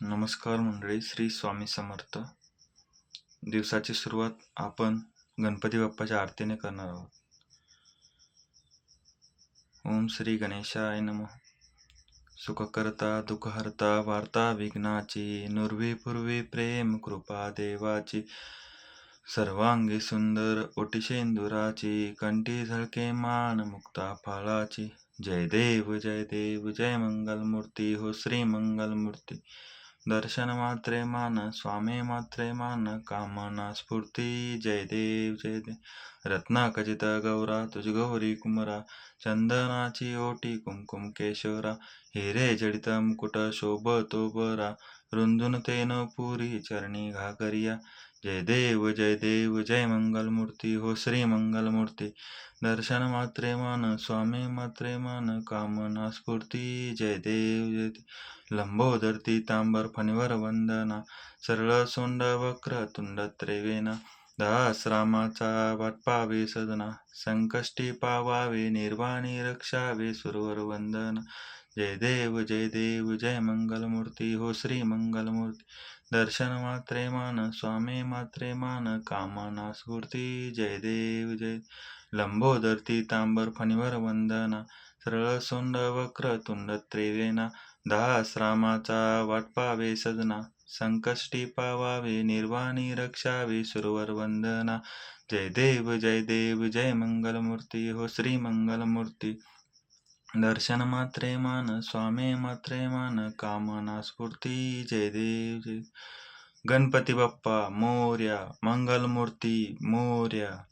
नमस्कार मंडळी, श्री स्वामी समर्थ. दिवसाची सुरुवात आपण गणपती बाप्पाच्या आरतीने करणार आहोत. ओम श्री गणेशाय नमः. सुखकर्ता दुःखहर्ता वार्ता विघ्नाची, नुर्वी पूर्वी प्रेम कृपा देवाची. सर्वांगी सुंदर ओटी शेंदुराची, कंठी झळके मान मुक्ता फाळाची. जय देव जय देव जय मंगलमूर्ती हो श्री मंगलमूर्ती. दर्शन मात्रे मान स्वामी मात्रे मान, कामना स्फूर्ती. जय देव जय देव. रत्नाखचित गौरा तुझ गौरी कुमरा, चंदनाची ओटी कुमकुम केशरा. हिरे जडित मुकुट शोभतो बरा, रुंदून तेन पुरी चरणी घागरिया. जय देव जय मंगलमूर्ती हो श्री मंगलमूर्ती. दर्शन मात्रे मान स्वामी मात्रे मान, कामना स्फूर्ती. जय देव जय देव. लंबोदर तांबर फणीवर वंदना, सरळ सोंड वक्र तुंड त्रिवेणा. दास रामाचा वाटपावे सदना, संकष्टी पावावे निर्वाणी रक्षावे सुरवर वंदना. जय देव जय मंगलमूर्ती हो श्री मंगलमूर्ती. दर्शन मात्रे मान स्वामी मात्रे मान, कामना स्फूर्ती. जय देव जय. लंबोदर तांबर फणीवर वंदना, सरळ सोंड वक्र तुंड त्रिवेणा. दास रामाचा वाटपावे सजना, संकष्टी पावावे निर्वाणी रक्षावे सुरवर वंदना. जय देव जय मंगलमूर्ती हो श्री मंगलमूर्ती. दर्शन मात्रे मान स्वामी मात्रे मान, कामना स्फूर्ती. जय देव जय. गणपती बाप्पा मोर्या, मंगलमूर्ती मोर्या.